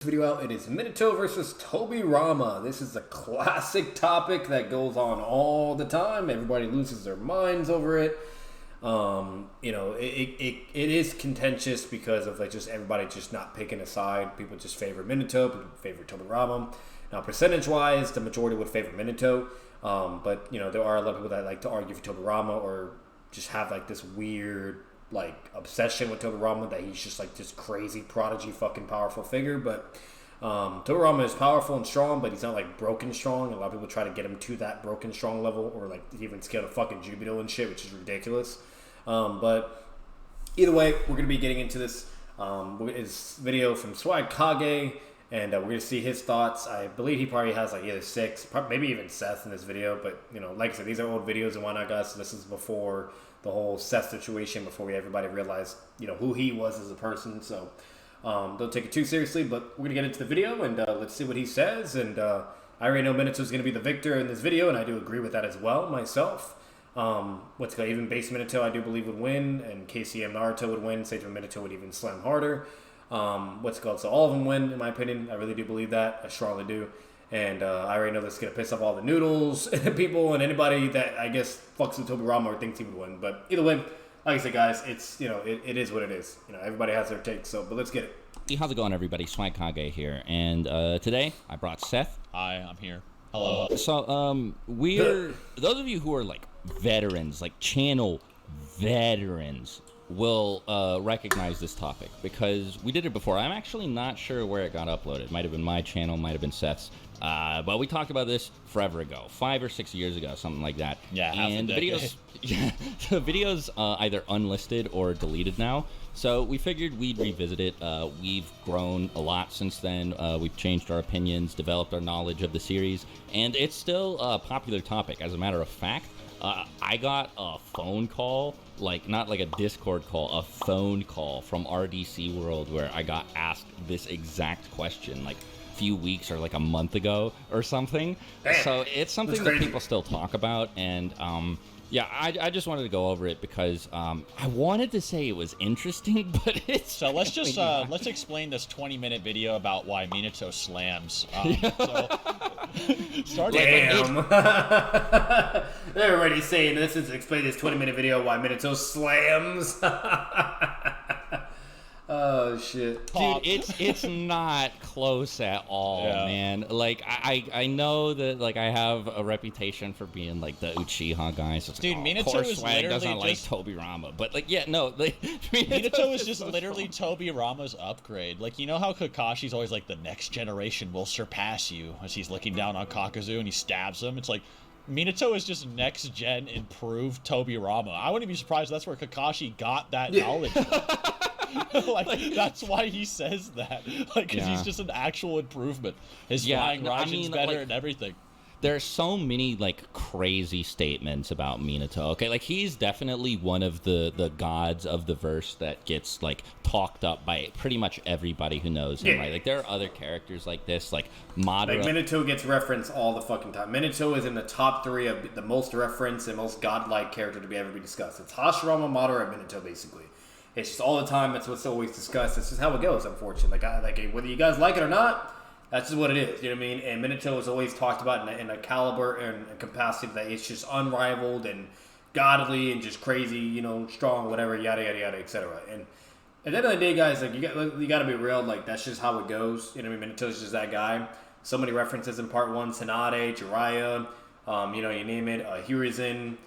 Video out. It is Minato versus Tobirama. This is a classic topic that goes on all the time. Everybody loses their minds over it. It is contentious because of just everybody just not picking a side. People just favor Minato, people favor Tobirama. Now, percentage-wise, the majority would favor Minato, but there are a lot of people that like to argue for Tobirama or just have this weird obsession with Tobirama that he's just this crazy prodigy fucking powerful figure. But Tobirama is powerful and strong, but he's not broken strong. A lot of people try to get him to that broken strong level, or even scale to fucking Jubilo and shit, which is ridiculous. But either way, we're gonna be getting into this video from Swagkage, and we're gonna see his thoughts. I believe he probably has either 6, maybe even Seth in this video. But like I said, these are old videos and whatnot, guys. So this is before the whole Seth situation, before everybody realized who he was as a person. So don't take it too seriously, but we're gonna get into the video and let's see what he says. And I already know Minato is gonna be the victor in this video, and I do agree with that as well myself. Even base Minato I do believe would win, and KCM Naruto would win. Sage Minato would even slam harder. So all of them win, in my opinion. I really do believe that. I strongly do. And I already know this is going to piss off all the noodles people and anybody that I guess fucks with Tobirama or thinks he would win. But either way, like I said, guys, it's, it is what it is. Everybody has their takes, but let's get it. Hey, how's it going, everybody? Swagkage here. And today, I brought Seth. Hi, I'm here. Hello. So, we're, those of you who are, veterans, channel veterans, will recognize this topic because we did it before. I'm actually not sure where it got uploaded. Might have been my channel, might have been Seth's. But we talked about this forever ago, 5 or 6 years ago, something like that. Yeah, and the videos either unlisted or deleted now. So we figured we'd revisit it. We've grown a lot since then. We've changed our opinions, developed our knowledge of the series, and it's still a popular topic. As a matter of fact, I got a phone call, not a Discord call, a phone call from RDC World where I got asked this exact question, few weeks or a month ago or something. Damn. So it's something that people still talk about, and I just wanted to go over it because I wanted to say it was interesting, but it's so let's just let's explain this 20-minute video about why Minato slams. Damn. They're already saying this is explain this 20-minute video why Minato slams. Oh shit, dude! It's not close at all, man. I know that I have a reputation for being the Uchiha guy. So dude, Minato is Swag literally doesn't like Tobirama, but Minato is just literally Tobirama's upgrade. You know how Kakashi's always the next generation will surpass you as he's looking down on Kakuzu and he stabs him. It's Minato is just next gen improved Tobirama. I wouldn't be surprised if that's where Kakashi got that knowledge from. That's why he says that. Because he's just an actual improvement. His flying Raijin's better and everything. There's so many crazy statements about Minato. Okay, he's definitely one of the gods of the verse that gets talked up by pretty much everybody who knows him, right? There are other characters like this, Madara. Minato gets referenced all the fucking time. Minato is in the top 3 of the most referenced and most godlike character to ever be discussed. It's Hashirama, Madara, and Minato, basically. It's just all the time. That's what's always discussed. It's just how it goes, unfortunately. Whether you guys like it or not, that's just what it is. You know what I mean? And Minato is always talked about in a caliber and a capacity that it's just unrivaled and godly and just crazy, strong, whatever, yada, yada, yada, etc. And at the end of the day, guys, you got to be real. That's just how it goes. You know what I mean? Minato's just that guy. So many references in part 1. Tsunade, Jiraiya, you name it. Hiruzen,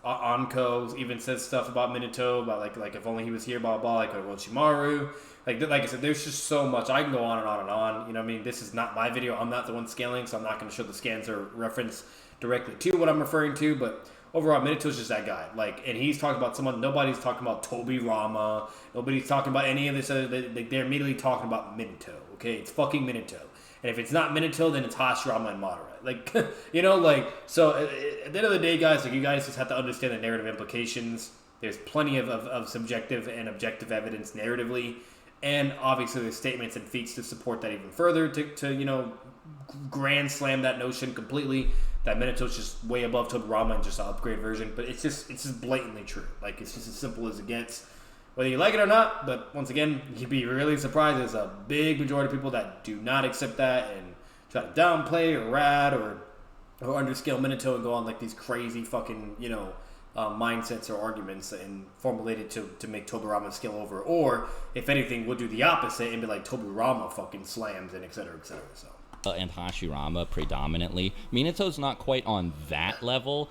Anko even says stuff about Minato, about if only he was here, blah blah, Orochimaru. Like I said, there's just so much. I can go on and on and on. You know what I mean? This is not my video. I'm not the one scaling, so I'm not going to show the scans or reference directly to what I'm referring to. But overall, Minato's just that guy. And he's talking about someone. Nobody's talking about Tobirama. Nobody's talking about any of this other. They're immediately talking about Minato. Okay, it's fucking Minato. And if it's not Minato, then it's Hashirama and Madara. So at the end of the day, guys, you guys just have to understand the narrative implications. There's plenty of subjective and objective evidence narratively. And obviously there's statements and feats to support that even further to grand slam that notion completely that Minato's just way above Tobirama and just an upgrade version. But it's just blatantly true. It's just as simple as it gets. whether you like it or not. But once again, you'd be really surprised. There's a big majority of people that do not accept that and try to downplay or rat or underscale Minato and go on like these crazy fucking, mindsets or arguments and formulated to make Tobirama scale over. Or, if anything, we'll do the opposite and be like Tobirama fucking slams and et cetera, so. And Hashirama predominantly. Minato's not quite on that level.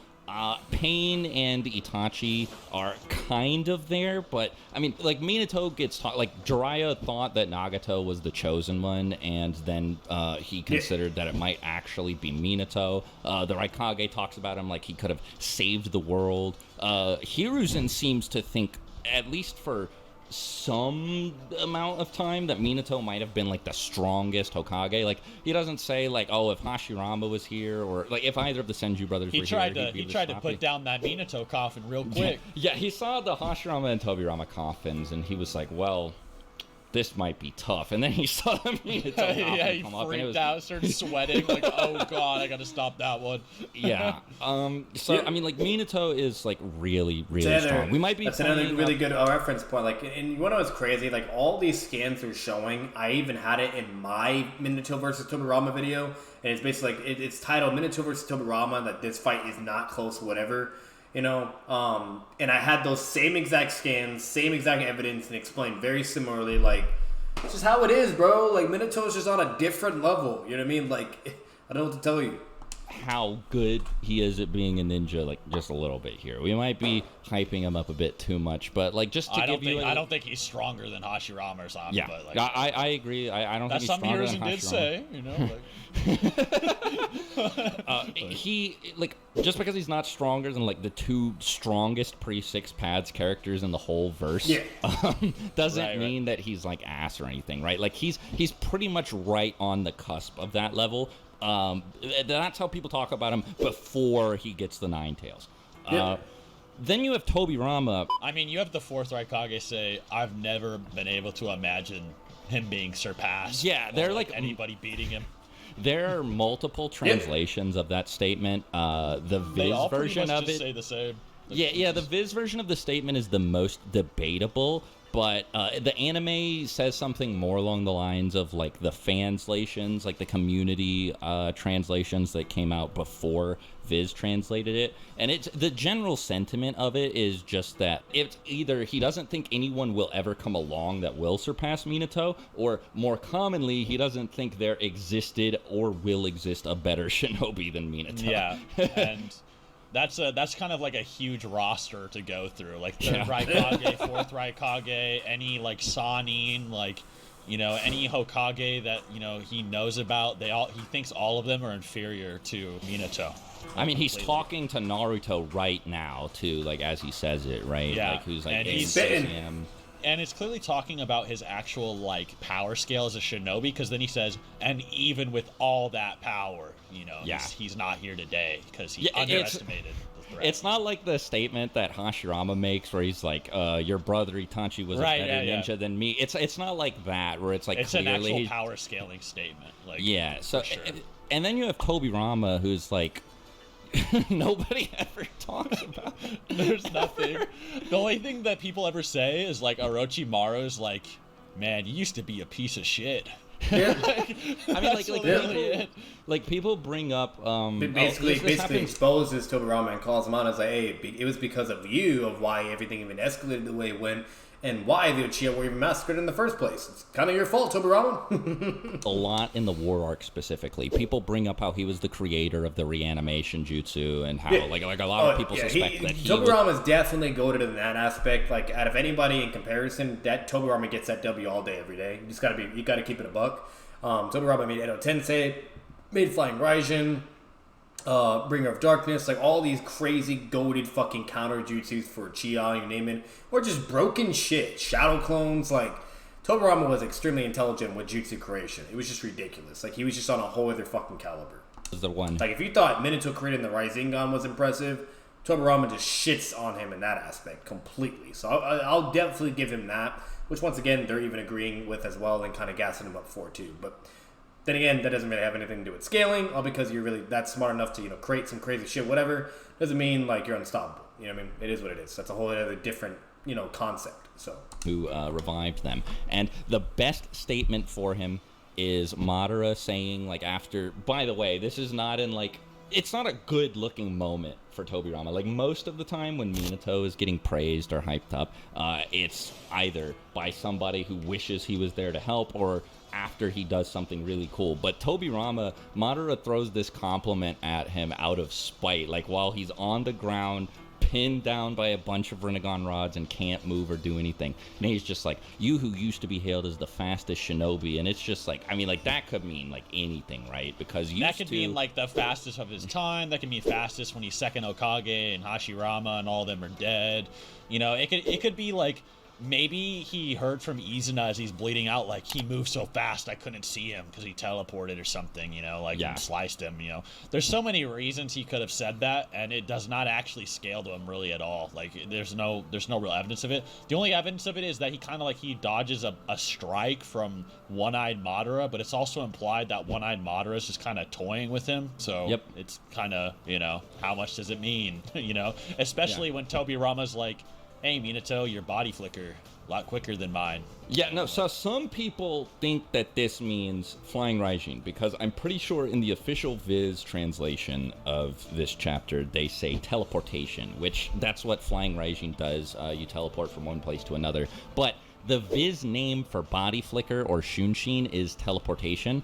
Pain and Itachi are kind of there, but I mean, like, Minato gets like Jiraiya thought that Nagato was the chosen one, and then he considered that it might actually be Minato. The Raikage talks about him like he could have saved the world. Hiruzen seems to think, at least for some amount of time, that Minato might have been like the strongest Hokage. Like, he doesn't say like, oh, if Hashirama was here, or like if either of the Senju brothers were here, he tried to put down that Minato coffin real quick. Yeah, he saw the Hashirama and Tobirama coffins, and he was like, well, this might be tough. And then he saw the Minato coffin he come up, freaked out, started sweating, like, oh god, I gotta stop that one. Yeah. I mean, like, Minato is like really strong. We might be. That's another really good reference point. Like, and you know what's crazy? Like, all these scans are showing. I even had it in my Minato versus Tobirama video, and it's basically like it's titled Minato versus Tobirama. That this fight is not close, whatever. And I had those same exact scans, same exact evidence, and explained very similarly, like, it's just how it is, bro. Like, Minato's just on a different level. You know what I mean? Like, I don't know what to tell you. How good he is at being a ninja, like, just a little bit here. We might be hyping him up a bit too much, but like, just to give you, I don't think he's stronger than Hashirama or something. Yeah, but, like, I agree. I don't think he's stronger than Hashirama. That's something did say, he, like, just because he's not stronger than like the two strongest pre-six pads characters in the whole verse, doesn't mean that he's like ass or anything, right? Like, he's pretty much right on the cusp of that level. That's how people talk about him before he gets the Nine Tails. Then you have Tobirama. I mean, you have the fourth Raikage say, I've never been able to imagine him being surpassed. Yeah, they're like anybody beating him. There are multiple translations of that statement. The Viz version of it. Say the same. The Viz version of the statement is the most debatable. But the anime says something more along the lines of like the fanslations, like the community translations that came out before Viz translated it. And it's the general sentiment of it is just that it's either he doesn't think anyone will ever come along that will surpass Minato, or more commonly, he doesn't think there existed or will exist a better shinobi than Minato. Yeah, and that's kind of like a huge roster to go through. Like third Raikage, fourth Raikage, any like Sanin, like, any Hokage that, he knows about, he thinks all of them are inferior to Minato. I mean, he's talking to Naruto right now, too, like, as he says it, right? Yeah. Like, who's like, and he's him. And it's clearly talking about his actual, like, power scale as a shinobi, because then he says, and even with all that power, he's not here today, because he underestimated the threat. It's not like the statement that Hashirama makes where he's like, your brother Itachi was a better ninja than me. It's not like that, where it's like it's clearly... It's an actual power scaling statement. Like, yeah, so... Sure. And then you have Tobirama, who's like... nobody ever talks about. There's nothing. The only thing that people ever say is like Orochimaru's like, man, you used to be a piece of shit. Yeah. I mean, like people bring up basically exposes Tobirama and calls him out as like, hey, it was because of you of why everything even escalated the way it went, and why the Uchiha were even massacred in the first place. It's kind of your fault, Tobirama. A lot in the war arc specifically, people bring up how he was the creator of the reanimation jutsu, and how like a lot of people suspect that Tobirama is definitely goated in that aspect. Like, out of anybody in comparison, that Tobirama gets that W all day, every day. You gotta keep it a buck. Tobirama made Edo Tensei, made Flying Raijin, Bringer of Darkness, like all these crazy goated fucking counter jutsus for Uchiha, you name it, or just broken shit, shadow clones. Like, Tobirama was extremely intelligent with jutsu creation. It was just ridiculous. Like, he was just on a whole other fucking caliber. The one. Like, if you thought Minato creating the Rasengan was impressive, Tobirama just shits on him in that aspect completely. So I'll definitely give him that, which once again they're even agreeing with as well and kind of gassing him up for too. But then again, that doesn't really have anything to do with scaling, all because you're really that smart enough to, create some crazy shit, whatever. Doesn't mean like you're unstoppable. You know what I mean? It is what it is. That's a whole other different, concept. So who revived them. And the best statement for him is Madara saying, like, after, by the way, this is not in, like, it's not a good looking moment for Tobirama. Like, most of the time when Minato is getting praised or hyped up, it's either by somebody who wishes he was there to help or after he does something really cool. But Tobirama, Madara throws this compliment at him out of spite, like while he's on the ground pinned down by a bunch of Rinnegan rods and can't move or do anything. And he's just like, you who used to be hailed as the fastest shinobi. And it's just like, I mean, like, that could mean, like, anything, right? Because that could mean, like, the fastest of his time. That could mean fastest when he's second Hokage and Hashirama and all of them are dead. You know, it could be, like, maybe he heard from Izuna as he's bleeding out, like, he moved so fast I couldn't see him because he teleported or something, you know, like, and sliced him, you know. There's so many reasons he could have said that, and it does not actually scale to him really at all. Like, there's no real evidence of it. The only evidence of it is that he kind of, like, he dodges a strike from One-Eyed Madara, but it's also implied that One-Eyed Madara is just kind of toying with him. So it's kind of, you know, how much does it mean, you know? Especially when Tobirama's like, hey, Minato, your body flicker a lot quicker than mine. Yeah, no, so some people think that this means Flying Raijin, because I'm pretty sure in the official Viz translation of this chapter, they say teleportation, which that's what Flying Raijin does. You teleport from one place to another. But the Viz name for body flicker or Shunshin is teleportation,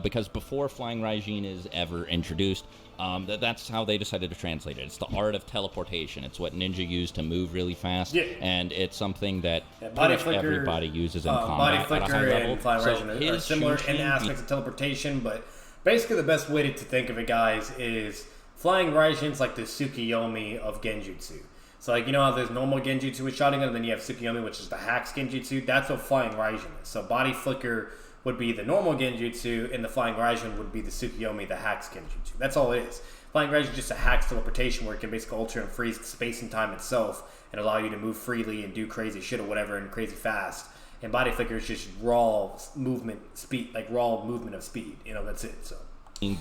because before Flying Raijin is ever introduced, that's how they decided to translate it. It's the art of teleportation. It's what ninja use to move really fast, and it's something that everybody uses in combat body at a high flicker level. and Flying Raijin are similar in aspects of teleportation, but basically the best way to think of it, guys, is Flying Raijin's like the Tsukiyomi of Genjutsu. So, like, you know how there's normal Genjutsu with Sharingan, and then you have Tsukiyomi, which is the Hacks Genjutsu? That's what Flying Raijin is. So, Body Flicker would be the normal Genjutsu, and the Flying Raijin would be the Tsukiyomi, the Hacks Genjutsu. That's all it is. Flying Raijin is just a Hacks teleportation where it can basically alter and freeze space and time itself and allow you to move freely and do crazy shit or whatever and crazy fast. And Body Flicker is just raw movement speed, like raw movement of speed. You know, that's it, so.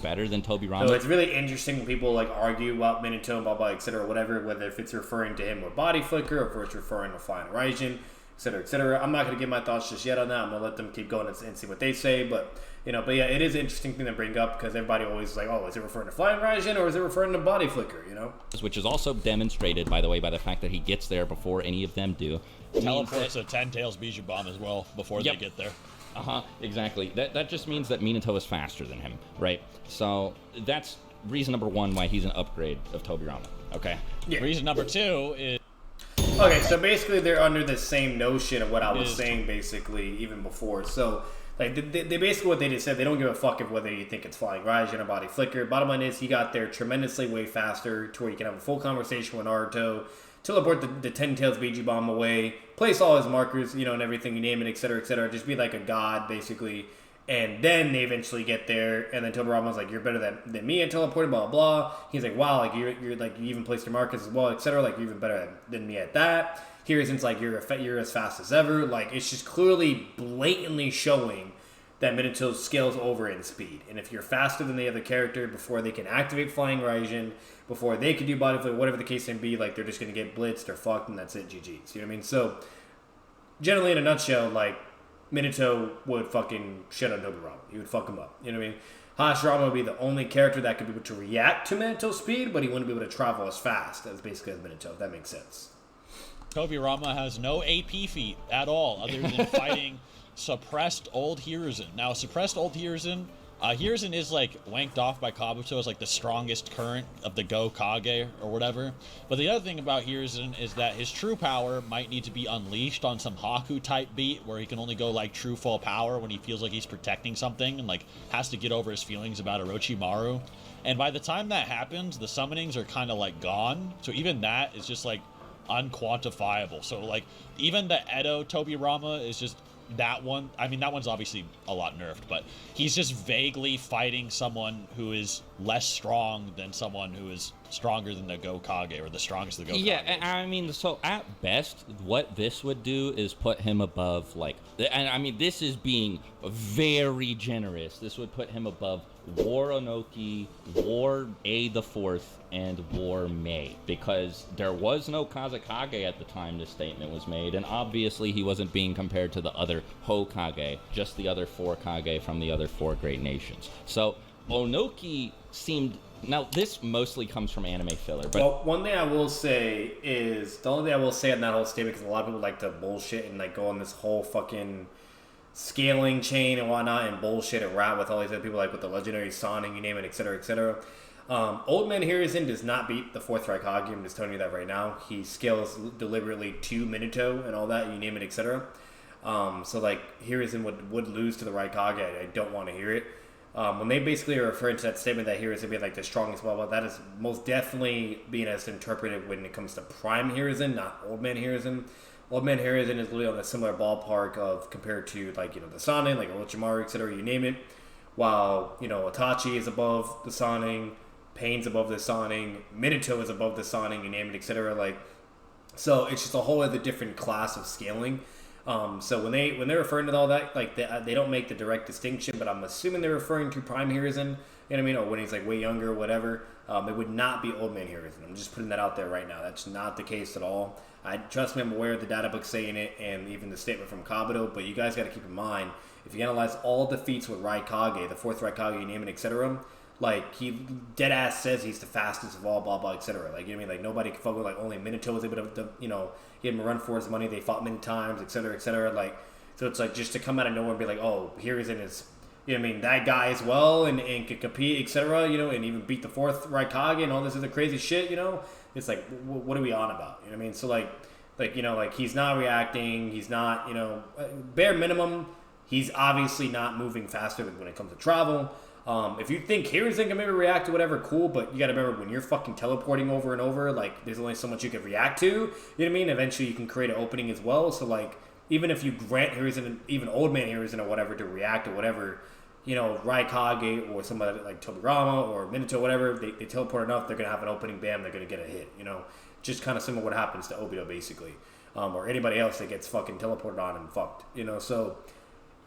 Better than Tobirama. So it's really interesting when people like argue about Minato and blah blah etc. Whatever, whether if it's referring to him with Body Flicker or if it's referring to Flying Raijin, etc. etc. I'm not gonna give my thoughts just yet on that. I'm gonna let them keep going and see what they say. But yeah, it is an interesting thing to bring up because everybody always is like, oh, is it referring to Flying Raijin or is it referring to Body Flicker? You know, which is also demonstrated, by the way, by the fact that he gets there before any of them do. Teleports a 10 Tails Bijou Bomb as well before they get there. Exactly. That just means that Minato is faster than him, right? So that's reason number one why he's an upgrade of Tobirama. Okay. Yeah. Reason number two is. Okay, so basically they're under the same notion of what I was saying basically even before. So like they basically what they just said, they don't give a fuck of whether you think it's Flying Raijin or Body Flicker. Bottom line is he got there tremendously way faster to where you can have a full conversation with Naruto, teleport the 10 Tails Bijou Bomb away, place all his markers, you know, and everything, you name it, etc., etc. Just be like a god, basically. And then they eventually get there, and then Tobirama's like, you're better than me at teleporting, blah, blah, blah. He's like, wow, like, you're like, you even placed your markers as well, etc., like, you're even better than me at that. Hiruzen's like, you're as fast as ever. Like, it's just clearly, blatantly showing that Minato scales over in speed. And if you're faster than the other character before they can activate Flying Raijin, before they can do Body Flip, whatever the case may be, like, they're just going to get blitzed or fucked, and that's it, GG's. You know what I mean? So, generally, in a nutshell, like, Minato would fucking shit on Tobirama. He would fuck him up. You know what I mean? Hashirama would be the only character that could be able to react to Minato's speed, but he wouldn't be able to travel as fast as basically as Minato, if that makes sense. Tobirama has no AP feat at all, other than fighting suppressed old Hiruzen. Now, suppressed old Hiruzen, Hiruzen is like wanked off by Kabuto as like the strongest current of the Go Kage or whatever. But the other thing about Hiruzen is that his true power might need to be unleashed on some Haku type beat where he can only go like true full power when he feels like he's protecting something and like has to get over his feelings about Orochimaru. And by the time that happens, the summonings are kind of like gone. So even that is just like unquantifiable. So like even the Edo Tobirama is just that one. I mean, that one's obviously a lot nerfed, but he's just vaguely fighting someone who is less strong than someone who is stronger than the Gokage, or the strongest of the Gokage. Yeah, I mean, so at best, what this would do is put him above, like, and I mean, this is being very generous. This would put him above War Onoki, War A the Fourth, and War Mei, because there was no Kazekage at the time this statement was made, and obviously he wasn't being compared to the other Hokage, just the other 4 Kage from the other 4 great nations. So Onoki seemed... Now, this mostly comes from anime filler, but... Well, one thing I will say is... The only thing I will say on that whole statement, because a lot of people like to bullshit and like go on this whole fucking scaling chain and whatnot and bullshit and rap with all these other people, like with the legendary Sonic, you name it, etc., etc. Old Man Hiruzen does not beat the 4th Raikage. I'm just telling you that right now. He scales deliberately to Minato and all that, you name it, etc. So, like, Hiruzen would lose to the Raikage. I don't want to hear it. When they basically are referring to that statement that Hiruzen being like the strongest, blah, blah, that is most definitely being as interpreted when it comes to Prime Hiruzen, not Old Man Hiruzen. Old Man Hiruzen is literally on a similar ballpark of compared to, like, you know, the Sonic, like Orochimaru, etc., you name it. While, you know, Itachi is above the Sonic, Pain's above the Sonic, Minato is above the Sonic, you name it, etc. Like, so it's just a whole other different class of scaling. So when they're referring to all that, like they don't make the direct distinction, but I'm assuming they're referring to Prime Hiruzen, you know what I mean, or when he's like way younger or whatever. It would not be Old Man Hiruzen. I'm just putting that out there right now. That's not the case at all. Trust me, I'm aware of the data book saying it and even the statement from Kabuto, but you guys got to keep in mind, if you analyze all defeats with Raikage, the 4th Raikage, you name it, etc., like, he dead ass says he's the fastest of all, blah, blah, etc. Like, you know what I mean? Like, nobody can fuck with, like, only Minato was able to, you know, give him a run for his money. They fought many times, etc., etc. Like, so it's like, just to come out of nowhere and be like, oh, Hiruzen is, you know what I mean, that guy as well, and can compete, etc., you know, and even beat the 4th Raikage and all this other crazy shit, you know? It's like, what are we on about? You know what I mean? So, like, you know, like, he's not reacting, he's not, you know, bare minimum, he's obviously not moving faster when it comes to travel. If you think Hiruzen can maybe react to whatever, cool, but you gotta remember, when you're fucking teleporting over and over, like, there's only so much you can react to, you know what I mean? Eventually you can create an opening as well, so, like, even if you grant Hiruzen, even Old Man Hiruzen or whatever, to react or whatever, you know, Raikage or somebody like Tobirama or Minato, whatever, they teleport enough, they're gonna have an opening, bam, they're gonna get a hit, you know? Just kind of similar to what happens to Obito, basically. Or anybody else that gets fucking teleported on and fucked, you know, so...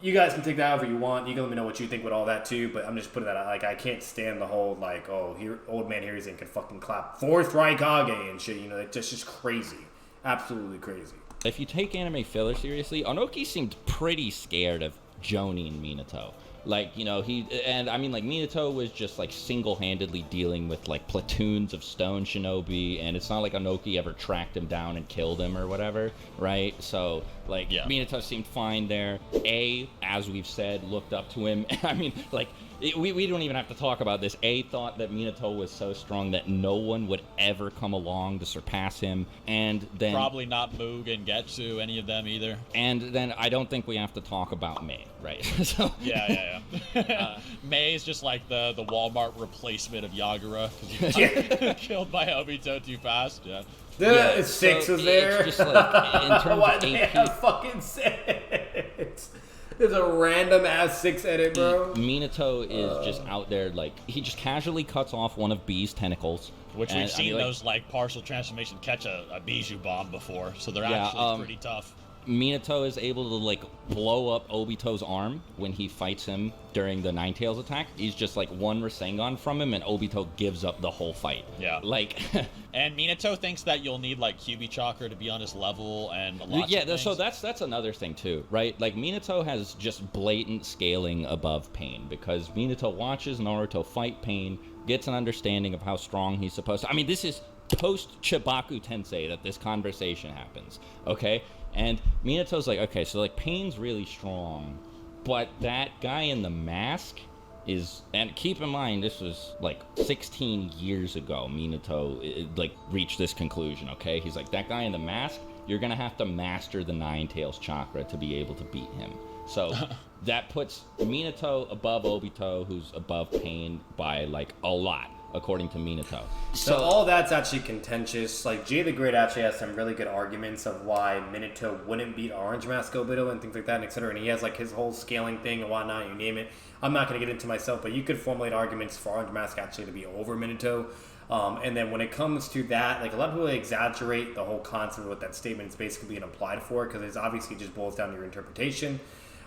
You guys can take that however you want. You can let me know what you think with all that too, but I'm just putting that out. Like, I can't stand the whole, like, oh, here, Old Man Hiruzen could fucking clap 4th Raikage and shit, you know, it's just crazy. Absolutely crazy. If you take anime filler seriously, Onoki seemed pretty scared of Jonin and Minato. Like, you know, Minato was just, like, single-handedly dealing with, like, platoons of stone shinobi, and it's not like Onoki ever tracked him down and killed him or whatever, right? So, like, yeah. Minato seemed fine there. As we've said, looked up to him. I mean, like, we don't even have to talk about this. Thought that Minato was so strong that no one would ever come along to surpass him, and then... Probably not Moog and Getsu, any of them either. And then I don't think we have to talk about Mei, right? So Yeah. Mei is just like the Walmart replacement of Yagura, because he got killed by Obito too fast, yeah. Yeah, 6 was there. It's just like, in terms Why of they AP... have fucking 6? There's a random ass 6 edit, bro. Minato is just out there, like, he just casually cuts off one of B's tentacles. Which we've seen those, like, partial transformation catch a Bijou bomb before, so they're actually pretty tough. Minato is able to, like, blow up Obito's arm when he fights him during the Ninetales attack. He's just, like, one Rasengan from him, and Obito gives up the whole fight. Yeah. Like... And Minato thinks that you'll need, like, Kyuubi chakra to be on his level and lots of things. So that's another thing, too, right? Like, Minato has just blatant scaling above Pain, because Minato watches Naruto fight Pain, gets an understanding of how strong he's supposed to... I mean, this is post-Chibaku Tensei that this conversation happens, okay? And Minato's like, okay, so, like, Pain's really strong, but that guy in the mask is... And keep in mind, this was, like, 16 years ago Minato, like, reached this conclusion, okay? He's like, that guy in the mask, you're gonna have to master the Ninetales chakra to be able to beat him. So that puts Minato above Obito, who's above Pain by, like, a lot. according to Minato. So all that's actually contentious. Like, Jay the Great actually has some really good arguments of why Minato wouldn't beat Orange Mask Obito and things like that, and etc. And he has like his whole scaling thing and whatnot, you name it. I'm not going to get into myself, but you could formulate arguments for Orange Mask actually to be over Minato. And then when it comes to that, like, a lot of people exaggerate the whole concept of what that statement is basically being applied for, because it's obviously just boils down to your interpretation.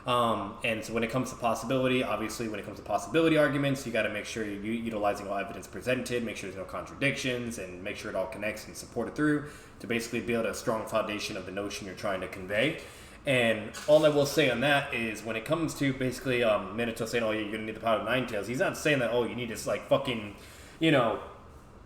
And so when it comes to possibility, obviously when it comes to possibility arguments, you got to make sure you're utilizing all evidence presented, make sure there's no contradictions, and make sure it all connects and support it through to basically build a strong foundation of the notion you're trying to convey. And all I will say on that is when it comes to basically Minato saying, oh, you're going to need the power of Nine Tails, he's not saying that, oh, you need this, like, fucking, you know,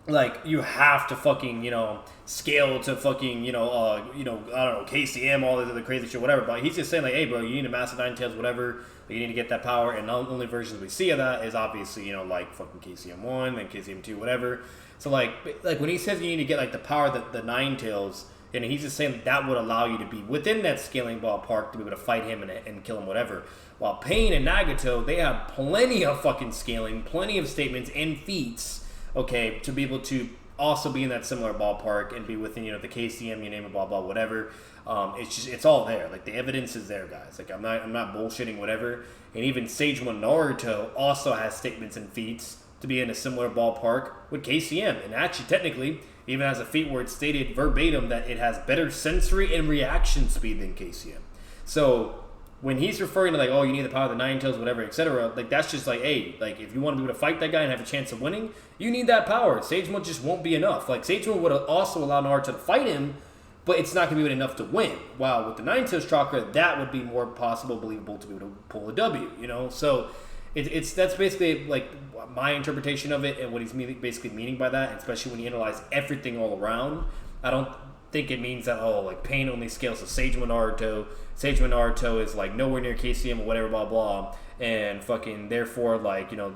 like, you have to fucking, you know, scale to fucking, I don't know, KCM, all this other crazy shit, whatever. But he's just saying, like, hey, bro, you need a massive Nine Tails, whatever. You need to get that power. And the only versions we see of that is obviously, you know, like fucking KCM1, then KCM2, whatever. So, like when he says you need to get, like, the power that the Nine Tails, and he's just saying that would allow you to be within that scaling ballpark to be able to fight him and kill him, whatever. While Pain and Nagato, they have plenty of fucking scaling, plenty of statements and feats, okay, to be able to also be in that similar ballpark and be within, you know, the KCM, you name it, blah, blah, whatever. It's all there. Like, the evidence is there, guys. Like, I'm not bullshitting, whatever. And even Sage 1 Naruto also has statements and feats to be in a similar ballpark with KCM. And actually, technically, even has a feat where it's stated verbatim that it has better sensory and reaction speed than KCM. So when he's referring to, like, oh, you need the power of the Nine Tails, whatever, etc., like, that's just like, hey, like, if you want to be able to fight that guy and have a chance of winning, you need that power. Sage 1 just won't be enough. Like, Sage 1 would also allow Naruto to fight him, but it's not going to be enough to win. While with the Nine Tails chakra, that would be more possible, believable to be able to pull a W, you know? So that's basically, like, my interpretation of it and what he's basically meaning by that, especially when you analyze everything all around. I don't think it means that, oh, like, Pain only scales to Sage 1 Naruto. Sage 1 Naruto is, like, nowhere near KCM or whatever, blah, blah, and fucking, therefore, like, you know,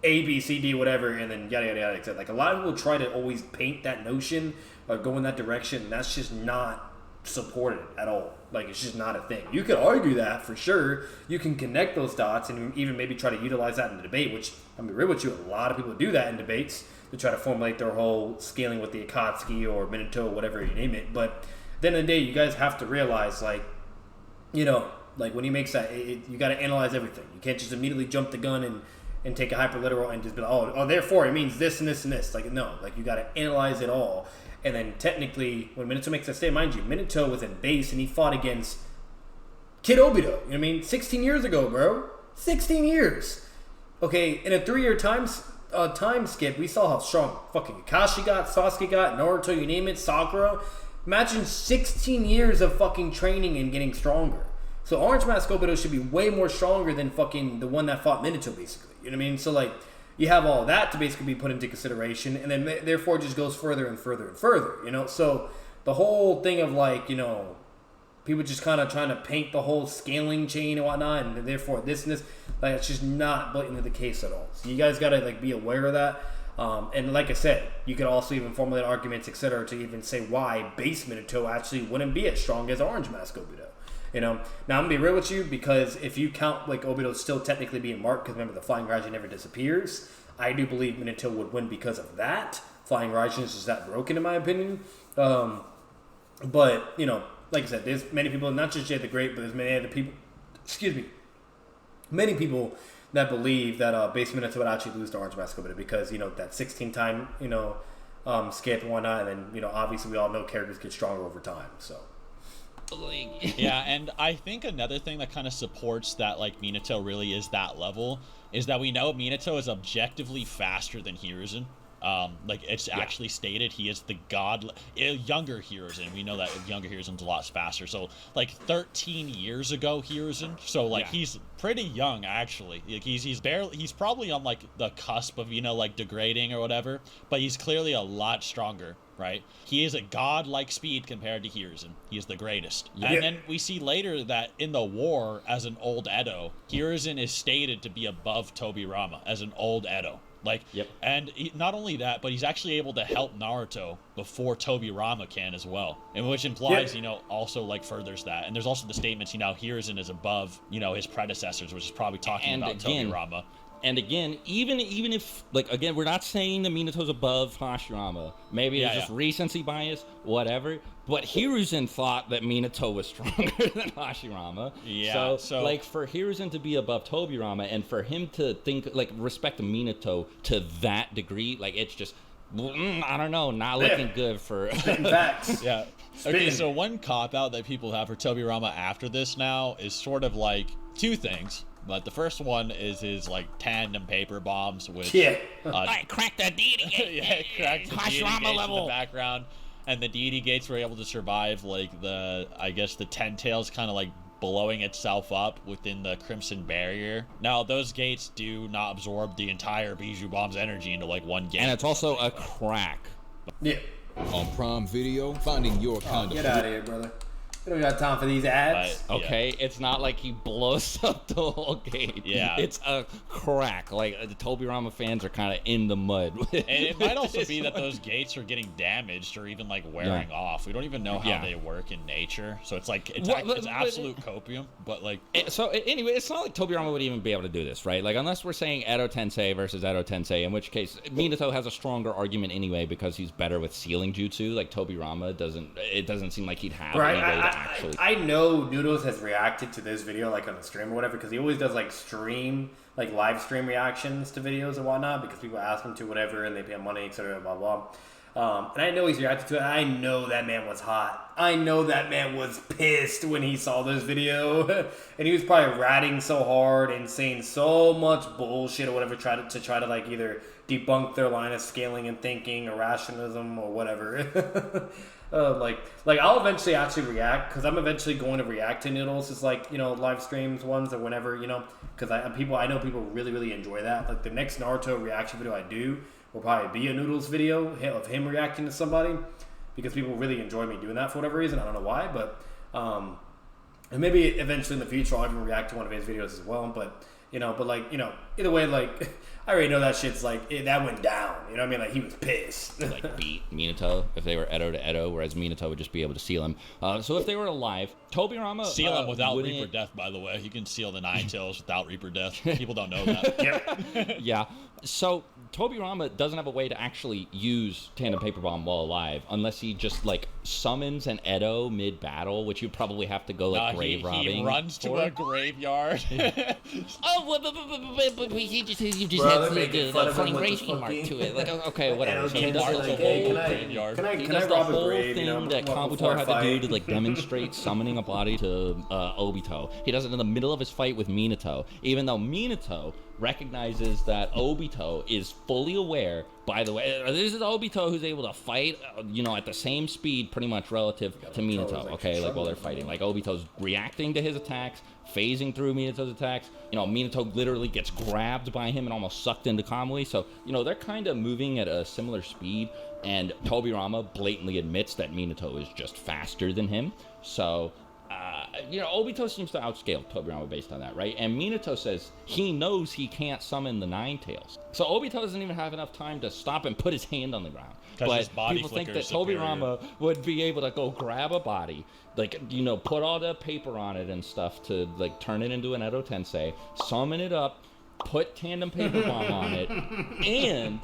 A, B, C, D, whatever, and then yada, yada, yada, etc. Like, a lot of people try to always paint that notion or go in that direction, and that's just not supported at all. Like, it's just not a thing. You could argue that, for sure. You can connect those dots and even maybe try to utilize that in the debate, which, I'm going to be real with you, a lot of people do that in debates to try to formulate their whole scaling with the Akatsuki or Minato, whatever you name it. But at the end of the day, you guys have to realize, like, you know, like, when he makes that, you got to analyze everything. You can't just immediately jump the gun and take a hyperliteral and just be like, oh, therefore it means this and this and this. Like, no, like, you got to analyze it all. And then technically, when Minato makes that statement, mind you, Minato was in base and he fought against Kid Obito. You know what I mean? 16 years ago, bro. 16 years. Okay, in a 3-year time skip, we saw how strong fucking Kakashi got, Sasuke got, Naruto, you name it, Sakura. Imagine 16 years of fucking training and getting stronger. So Orange Mask Obito should be way more stronger than fucking the one that fought Minato, basically. You know what I mean? So, like, you have all that to basically be put into consideration, and then therefore it just goes further and further and further, you know? So the whole thing of, like, you know, people just kind of trying to paint the whole scaling chain and whatnot, and therefore this and this, like, it's just not blatantly the case at all. So you guys got to, like, be aware of that. And like I said, you could also even formulate arguments, etc., to even say why base Minato actually wouldn't be as strong as Orange Mask Obito. You know, now I'm gonna be real with you, because if you count, like, Obito still technically being marked, because remember the Flying Raijin never disappears, I do believe Minato would win because of that. Flying Raijin is just that broken, in my opinion. But, you know, like I said, there's many people, not just Jay the Great, but there's many other people, many people that believe that base Minato would actually lose to Orange Mask Obito, because, you know, that 16-time, you know, skip and whatnot, and then, you know, obviously we all know characters get stronger over time, so. Yeah, and I think another thing that kind of supports that, like, Minato really is that level is that we know Minato is objectively faster than Hiruzen. Like, it's actually stated he is the younger Hiruzen. We know that younger Hiruzen's a lot faster. So, like, 13 years ago Hiruzen. So, like, he's pretty young, actually. Like, he's probably on, like, the cusp of, you know, like, degrading or whatever. But he's clearly a lot stronger, right? He is a godlike speed compared to Hiruzen. He is the greatest. Yep. And then we see later that in the war, as an old Edo, Hiruzen is stated to be above Tobirama as an old Edo. Like, and not only that, but he's actually able to help Naruto before Tobirama can as well, and which implies, you know, also, like, furthers that. And there's also the statements, you know, Hiruzen is above, you know, his predecessors, which is probably talking about Tobirama. And again, even if, like, again, we're not saying that Minato's above Hashirama. Maybe it's just recency bias, whatever. But Hiruzen thought that Minato was stronger than Hashirama. Yeah. So, like, for Hiruzen to be above Tobirama and for him to think, like, respect Minato to that degree, like, it's just, I don't know, not looking good for... Facts. Yeah. Okay, so one cop-out that people have for Tobirama after this now is sort of like two things. But the first one is his, like, tandem paper bombs, which... I cracked the deity gate! Cracked the deity gates level. in the background. And the deity gates were able to survive, like, the 10 tails kind of, like, blowing itself up within the Crimson Barrier. Now, those gates do not absorb the entire Bijou Bomb's energy into, like, one gate. And it's also a crack. Yeah. On Prime Video, finding your kind Get of... out of here, brother. We don't got time for these ads. Okay, it's not like he blows up the whole gate. Yeah. It's a crack. Like, the Tobirama fans are kind of in the mud. And it might also be that those gates are getting damaged or even, like, wearing off. We don't even know how they work in nature. So it's like, it's absolute copium, but, like... So, anyway, it's not like Tobirama would even be able to do this, right? Like, unless we're saying Edo Tensei versus Edo Tensei, in which case Minato has a stronger argument anyway because he's better with sealing jutsu. Like, Tobirama doesn't seem like he'd have any way to actually... I know Noodles has reacted to this video, like, on a stream or whatever, because he always does, like, live stream reactions to videos and whatnot, because people ask him to, whatever, and they pay him money, etc., blah, blah. And I know he's reacted to it. I know that man was hot. I know that man was pissed when he saw this video. And he was probably ratting so hard and saying so much bullshit or whatever, try to like, either debunk their line of scaling and thinking or rationalism or whatever. Like I'll eventually actually react, because I'm eventually going to react to Noodles. It's like, live streams ones or whenever, because I know people really, really enjoy that. Like, the next Naruto reaction video I do will probably be a Noodles video of him reacting to somebody, because people really enjoy me doing that for whatever reason. I don't know why, but and maybe eventually in the future I'll even react to one of his videos as well. But either way, like, I already know that shit's like, that went down. You know what I mean? Like, he was pissed. Like, beat Minato if they were Edo to Edo, whereas Minato would just be able to seal him. So if they were alive, Tobirama... Seal him without Reaper Death, by the way. You can seal the Nine Tails without Reaper Death. People don't know that. Yeah. So Tobirama doesn't have a way to actually use Tandem Paper Bomb while alive, unless he just, like, summons an Edo mid-battle, which you'd probably have to go, like, grave robbing. He runs to a graveyard. But he just has the funny raging mark to it. Like, okay, whatever. So he does the whole graveyard. He does the whole thing that Kabuto had to do to, like, demonstrate summoning a body to Obito. He does it in the middle of his fight with Minato, even though Minato recognizes that Obito is fully aware. By the way, this is Obito who's able to fight, at the same speed pretty much relative to Minato, okay? Like, while they're fighting. Like, Obito's reacting to his attacks, phasing through Minato's attacks. Minato literally gets grabbed by him and almost sucked into Kamui. So, they're kind of moving at a similar speed. And Tobirama blatantly admits that Minato is just faster than him. So... Obito seems to outscale Tobirama based on that, right? And Minato says he knows he can't summon the Nine Tails. So Obito doesn't even have enough time to stop and put his hand on the ground. But people think that Tobirama would be able to go grab a body, like, put all the paper on it and stuff to, like, turn it into an Edo Tensei, summon it up, put Tandem Paper Bomb on it, and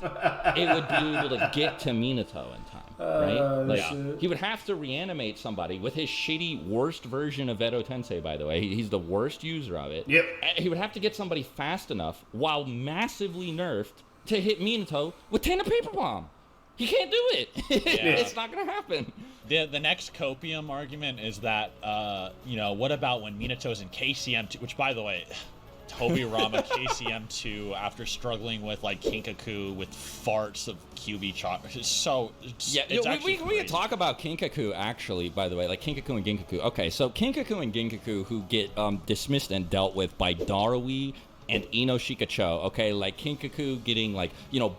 it would be able to get to Minato in time, right? Like, he would have to reanimate somebody with his shitty, worst version of Edo Tensei, by the way. He's the worst user of it. Yep. He would have to get somebody fast enough, while massively nerfed, to hit Minato with Tandem Paper Bomb. He can't do it. It's not going to happen. The next copium argument is that, what about when Minato's in KCM2, which, by the way... Tobirama KCM2 after struggling with, like, Kinkaku with farts of QB chocolate. We can talk about Kinkaku, actually, by the way, like Kinkaku and Ginkaku. Okay, so Kinkaku and Ginkaku, who get dismissed and dealt with by Darui and Ino Shikacho, okay, like Kinkaku getting, like,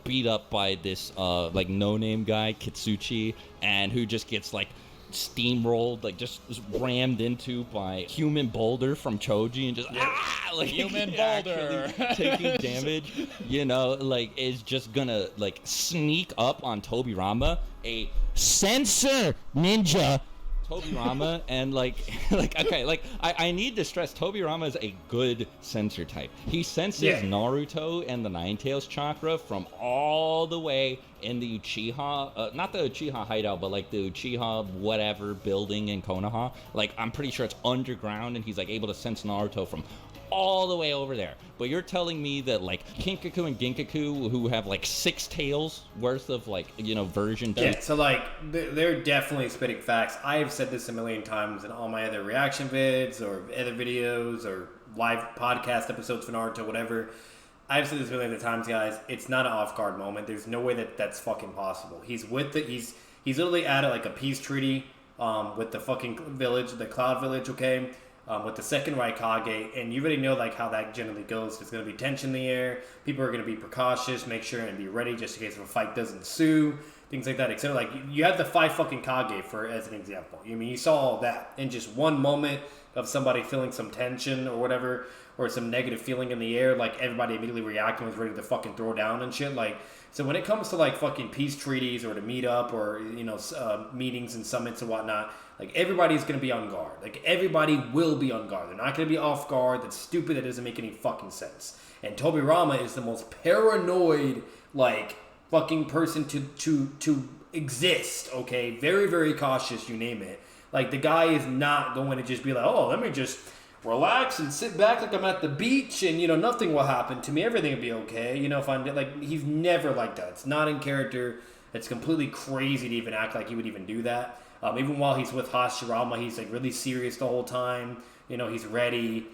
beat up by this like no-name guy, Kitsuchi, and who just gets, like, steamrolled, like, just rammed into by Human Boulder from Choji, and just like Human Boulder taking damage, like, is just gonna, like, sneak up on Tobirama, a sensor ninja Tobirama and I need to stress Tobirama is a good sensor type. He senses Naruto and the Nine Tails chakra from all the way in the Uchiha, not the Uchiha hideout, but like the Uchiha whatever building in Konoha. Like I'm pretty sure it's underground, and he's like able to sense Naruto from all the way over there. But you're telling me that like Kinkaku and Ginkaku, who have like 6 tails worth of like, you know, version 3. Yeah, so like they're definitely spitting facts. I have said this a million times in all my other reaction vids or other videos or live podcast episodes for Naruto, whatever. I've said this a million other times, guys. It's not an off-guard moment. There's no way that that's fucking possible. He's literally at like a peace treaty with the fucking village, the Cloud Village, okay? With the second Raikage, and you already know like how that generally goes. There's going to be tension in the air. People are going to be precautious, make sure and be ready just in case if a fight does ensue, things like that. Except like you have the 5 fucking Kage for as an example. I mean, you saw all that in just one moment of somebody feeling some tension or whatever, or some negative feeling in the air. Like everybody immediately reacting, was ready to fucking throw down and shit. Like so, when it comes to like fucking peace treaties or to meet up or you know meetings and summits and whatnot. Like, everybody's going to be on guard. Like, everybody will be on guard. They're not going to be off guard. That's stupid. That doesn't make any fucking sense. And Tobirama is the most paranoid, like, fucking person to exist, okay? Very, very cautious, you name it. Like, the guy is not going to just be like, oh, let me just relax and sit back like I'm at the beach and, you know, nothing will happen to me. Everything will be okay. You know, if I'm, like, he's never like that. It's not in character. It's completely crazy to even act like he would even do that. Even while he's with Hashirama, he's like really serious the whole time. You know, he's ready.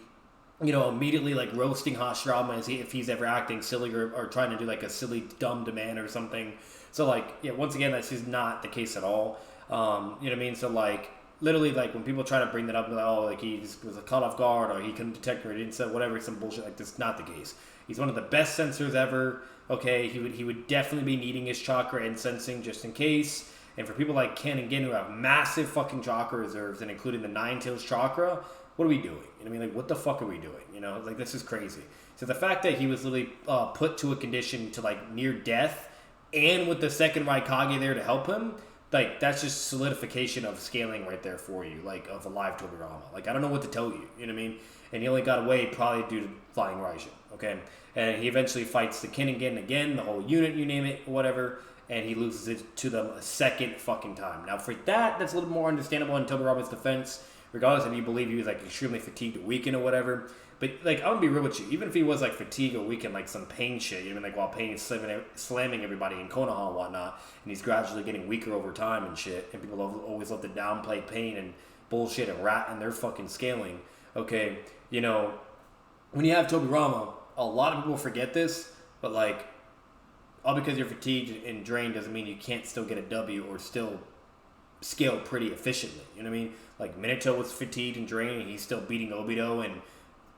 You know, immediately like roasting Hashirama if he's ever acting silly or trying to do like a silly dumb demand or something. So like, yeah, once again, that's just not the case at all. You know what I mean? So like, literally like when people try to bring that up, like, oh, like he was caught off guard or he couldn't detect or he didn't say whatever, some bullshit. Like that's not the case. He's one of the best sensors ever. Okay, he would definitely be needing his chakra and sensing just in case. And for people like Ken and Gin who have massive fucking chakra reserves and including the Nine Tails chakra, what are we doing? You know what I mean? Like, what the fuck are we doing? You know, like, this is crazy. So the fact that he was literally put to a condition to, like, near death and with the second Raikage there to help him, like, that's just solidification of scaling right there for you, like, of a live Tobirama. Like, I don't know what to tell you. You know what I mean? And he only got away probably due to flying Raijin, okay? And he eventually fights the Ken and Gin again, the whole unit, you name it, whatever. And he loses it to them a second fucking time. Now, for that's a little more understandable in Tobirama's defense, regardless if you believe he was, like, extremely fatigued or weakened or whatever. But, like, I'm gonna be real with you. Even if he was, like, fatigued or weakened, like, some pain shit, you know, like, while Pain is slamming everybody in Konoha and whatnot, and he's gradually getting weaker over time and shit, and people always love to downplay Pain and bullshit and rat and their fucking scaling. Okay, you know, when you have Tobirama, a lot of people forget this, but, like, all because you're fatigued and drained doesn't mean you can't still get a W or still scale pretty efficiently. You know what I mean? Like, Minato was fatigued and drained, and he's still beating Obito and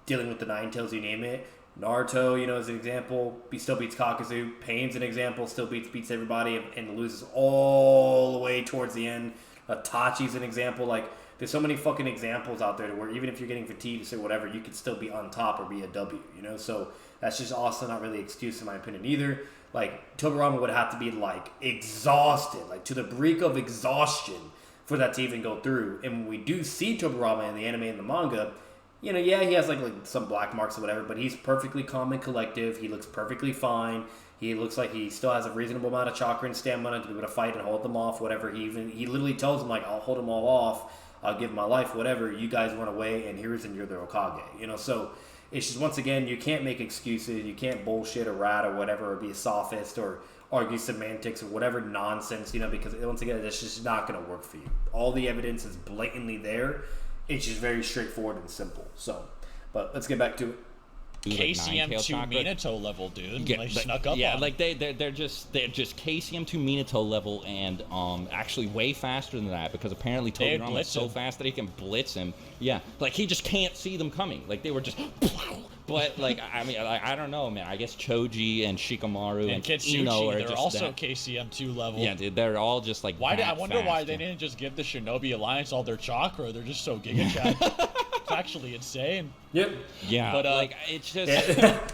dealing with the Nine Tails, you name it. Naruto, you know, as an example, he still beats Kakazu. Pain's an example, still beats everybody and loses all the way towards the end. Itachi's an example. Like, there's so many fucking examples out there to where even if you're getting fatigued or whatever, you could still be on top or be a W, you know? So that's just also not really an excuse in my opinion either. Like, Tobirama would have to be, like, exhausted, like, to the brink of exhaustion for that to even go through. And when we do see Tobirama in the anime and the manga, you know, yeah, he has, like some black marks or whatever, but he's perfectly calm and collective. He looks perfectly fine. He looks like he still has a reasonable amount of chakra and stamina to be able to fight and hold them off, whatever. He literally tells them, like, I'll hold them all off. I'll give my life, whatever. You guys run away, and here's and you're the Hokage, you know, so... It's just, once again, you can't make excuses. You can't bullshit or rat or whatever or be a sophist or argue semantics or whatever nonsense, you know, because, once again, that's just not going to work for you. All the evidence is blatantly there. It's just very straightforward and simple. So, but let's get back to it. KCM to Minato level, dude. Yeah, like, snuck up yeah, on. like they're just KCM to Minato level, and actually way faster than that, because apparently Tobirama is so fast that he can blitz him. Yeah, like he just can't see them coming. Like they were just. But like I mean, I don't know, man. I guess Choji and Shikamaru and Kitsuchi, Ino are they're just also that. KCM 2 level. Yeah, dude, they're all just like. I wonder why fast. they didn't just give the Shinobi Alliance all their chakra. They're just so Giga Chad. It's actually insane. Yep. Yeah, but like it's just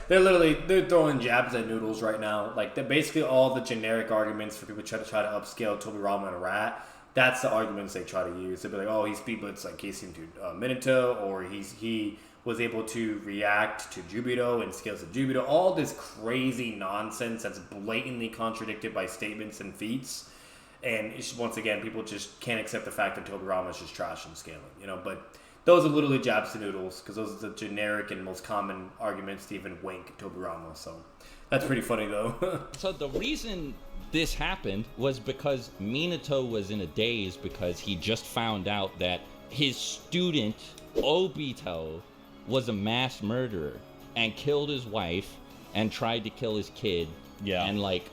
they're throwing jabs at noodles right now. Like they're basically all the generic arguments for people try to upscale Tobirama and Rat. That's the arguments they try to use. They'll be like, oh, he speed blitzed like Casey into Minato, or he was able to react to Jubito and scales of Jubito. All this crazy nonsense that's blatantly contradicted by statements and feats. And it's, once again, people just can't accept the fact that Tobirama's just trash in scaling, you know. But those are literally jabs to noodles, because those are the generic and most common arguments to even wink Tobirama. So that's pretty funny, though. So the reason this happened was because Minato was in a daze because he just found out that his student, Obito, was a mass murderer and killed his wife and tried to kill his kid. Yeah. And, like,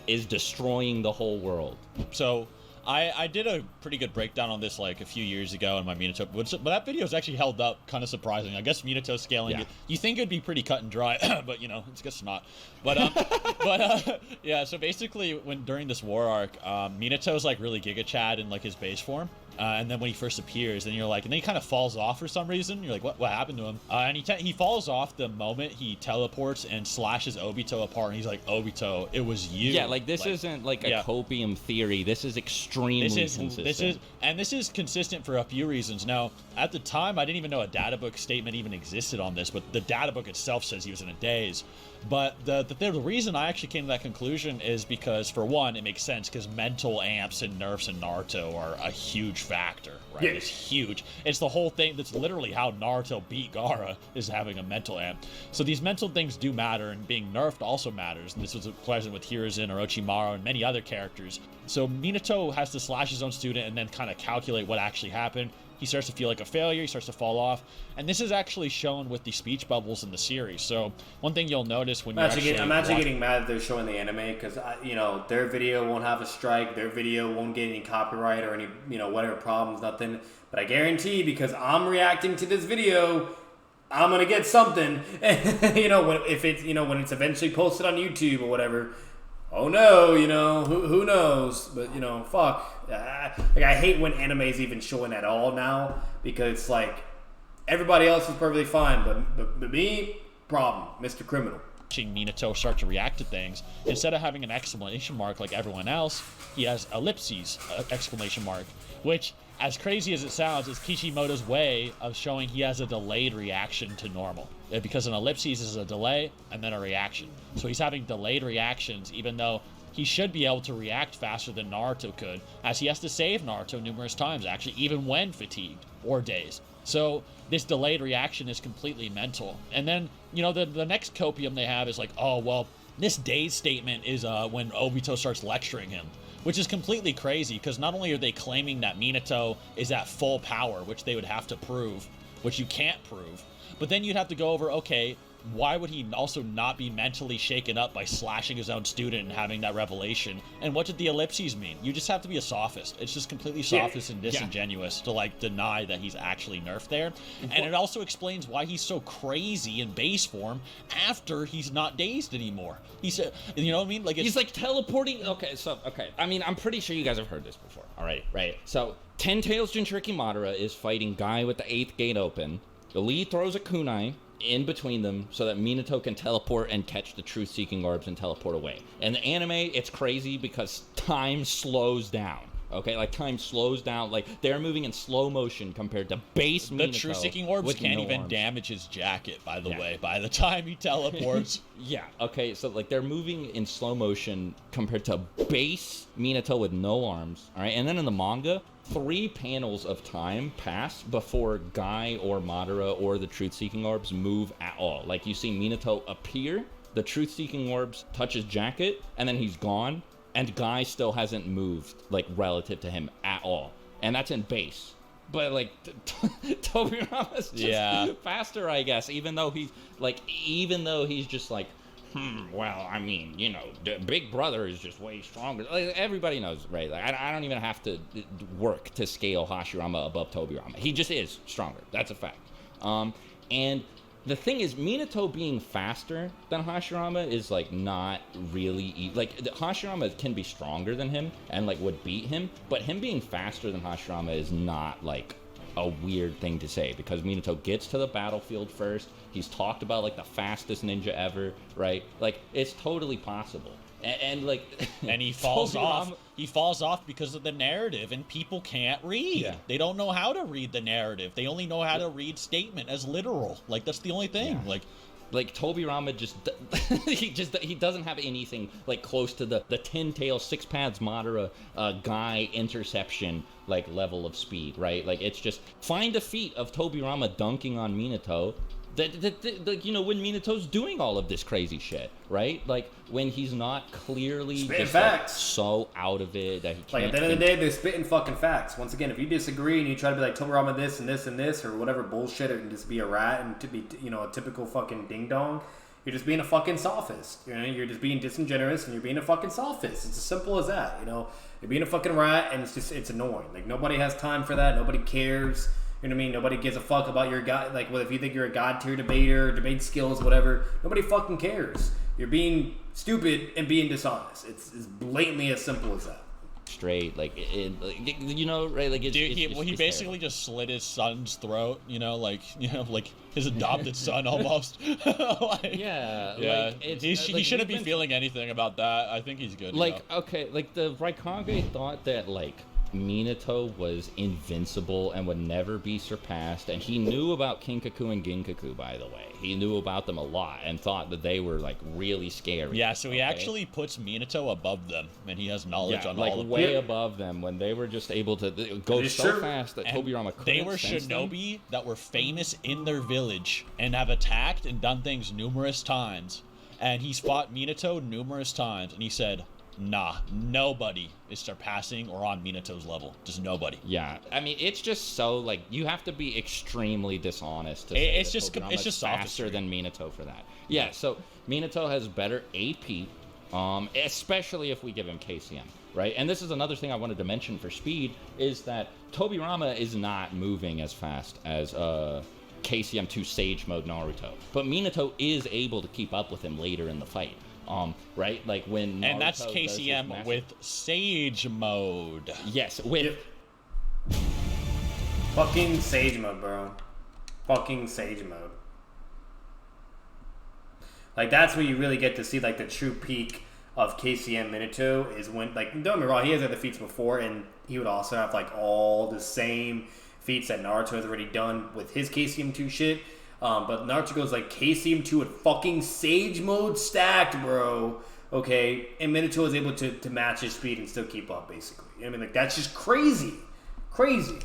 is destroying the whole world. So I did a pretty good breakdown on this like a few years ago in my Minato, but that video is actually held up kind of surprising. I guess Minato scaling, you think it'd be pretty cut and dry, but you know, it's just not. But yeah. So basically, during this war arc, Minato's like really Giga Chad in like his base form. And then when he first appears, and you're like, and then he kind of falls off for some reason. You're like, what happened to him? And he falls off the moment he teleports and slashes Obito apart. And he's like, Obito, it was you. Yeah, like this isn't like a copium theory. This is extremely consistent. This is consistent for a few reasons. Now, at the time, I didn't even know a data book statement even existed on this, but the data book itself says he was in a daze. But the reason I actually came to that conclusion is because, for one, it makes sense because mental amps and nerfs in Naruto are a huge factor, right? Yeah. It's huge. It's the whole thing. That's literally how Naruto beat Gaara, is having a mental amp. So these mental things do matter, and being nerfed also matters. And this was present with Hiruzen, Orochimaru, and many other characters. So Minato has to slash his own student and then kind of calculate what actually happened. He starts to feel like a failure. He starts to fall off. And this is actually shown with the speech bubbles in the series. So one thing you'll notice when I'm actually getting mad that they're showing the anime, because their video won't have a strike. Their video won't get any copyright or any whatever problems, nothing. But I guarantee, because I'm reacting to this video, I'm gonna get something. when it's eventually posted on YouTube or whatever. Oh no, who knows? But fuck. I hate when anime's even showing at all now, because it's like everybody else is perfectly fine, but me, problem, Mr. Criminal. Watching Minato start to react to things, instead of having an exclamation mark like everyone else, he has ellipses, exclamation mark, which, as crazy as it sounds, is Kishimoto's way of showing he has a delayed reaction to normal. Because an ellipses is a delay and then a reaction. So he's having delayed reactions, even though he should be able to react faster than Naruto could, as he has to save Naruto numerous times, actually, even when fatigued or dazed. So this delayed reaction is completely mental. And then, the next copium they have is like, oh, well, this daze statement is when Obito starts lecturing him, which is completely crazy, because not only are they claiming that Minato is at full power, which they would have to prove, which you can't prove, but then you'd have to go over, okay, why would he also not be mentally shaken up by slashing his own student and having that revelation? And what did the ellipses mean? You just have to be a sophist. It's just completely sophist and disingenuous to deny that he's actually nerfed there. And it also explains why he's so crazy in base form after he's not dazed anymore. He said, you know what I mean? Like, he's like teleporting. Okay. I mean, I'm pretty sure you guys have heard this before. All right. So Ten Tails Jinchuriki Madara is fighting Guy with the 8th gate open. The lead throws a kunai in between them so that Minato can teleport and catch the truth-seeking orbs and teleport away. In the anime, it's crazy because time slows down. Okay, like time slows down. Like they're moving in slow motion compared to base Minato. The truth-seeking orbs can't even damage his jacket, by the way, by the time he teleports. Yeah, okay, so like they're moving in slow motion compared to base Minato with no arms. All right, and then in the manga, 3 panels of time pass before Guy or Madara or the truth-seeking orbs move at all. Like you see Minato appear, the truth-seeking orbs touch his jacket, and then he's gone, and Guy still hasn't moved, like, relative to him at all. And that's in base. But, like, Tobirama's just faster, I guess, even though he's just like, well, I mean, the Big Brother is just way stronger. Like, everybody knows, right? Like, I don't even have to work to scale Hashirama above Tobirama. He just is stronger. That's a fact. And the thing is, Minato being faster than Hashirama is, like, not really... Like, Hashirama can be stronger than him and, like, would beat him, but him being faster than Hashirama is not, like, a weird thing to say because Minato gets to the battlefield first. He's talked about like the fastest ninja ever, right? Like it's totally possible. And like, and he falls off. He falls off because of the narrative, and people can't read. Yeah. They don't know how to read the narrative. They only know how to read statement as literal. Like that's the only thing. Yeah. Like Tobirama he doesn't have anything like close to the 10-tail 6 paths Madara guy interception like level of speed, right? Like it's just find a feat of Tobirama dunking on Minato. That you know, when Minato's doing all of this crazy shit, right? Like when he's not clearly spitting just facts. Like, so out of it that he can't. Like at the end of the day, they're spitting fucking facts. Once again, if you disagree and you try to be like Tobirama this and this and this or whatever bullshit and just be a rat and to be, you know, a typical fucking ding dong, you're just being a fucking sophist. You know, you're just being disingenuous and you're being a fucking sophist. It's as simple as that. You know, you're being a fucking rat and it's annoying. Like nobody has time for that. Nobody cares. You know what I mean? Nobody gives a fuck about your god. Like, well, if you think you're a god tier debater, debate skills, whatever, nobody fucking cares. You're being stupid and being dishonest. It's as blatantly as simple as that. Straight, like, you know, right? Like, he basically just slit his son's throat. You know, like his adopted son almost. Yeah. Like, he shouldn't be feeling anything about that. I think he's good. Like, okay, like the Raikage thought that like Minato was invincible and would never be surpassed, and he knew about Kinkaku and Ginkaku, by the way. He knew about them a lot and thought that they were like really scary. Yeah, so he actually puts Minato above them, and he has knowledge on like all of them. Way above them when they were just able to go so fast that Tobirama couldn't. They were shinobi that were famous in their village and have attacked and done things numerous times. And he's fought Minato numerous times, and he said, nah, nobody is surpassing or on Minato's level. Just nobody. Yeah, I mean, it's just so, like, you have to be extremely dishonest to say it's just faster than Minato for that. Yeah, so Minato has better AP, especially if we give him KCM, right? And this is another thing I wanted to mention for speed, is that Tobirama is not moving as fast as KCM2 Sage Mode Naruto. But Minato is able to keep up with him later in the fight. Right? Like when Naruto and that's KCM with Sage Mode. Yes, with fucking Sage Mode, bro. Fucking Sage Mode. Like that's where you really get to see like the true peak of KCM Minato is when, like, don't get me wrong, he has other feats before, and he would also have like all the same feats that Naruto has already done with his KCM2 shit. But Naruto goes like KCM2 with fucking Sage Mode stacked, bro. Okay, and Minato is able to match his speed and still keep up, basically. You know what I mean? Like that's just crazy.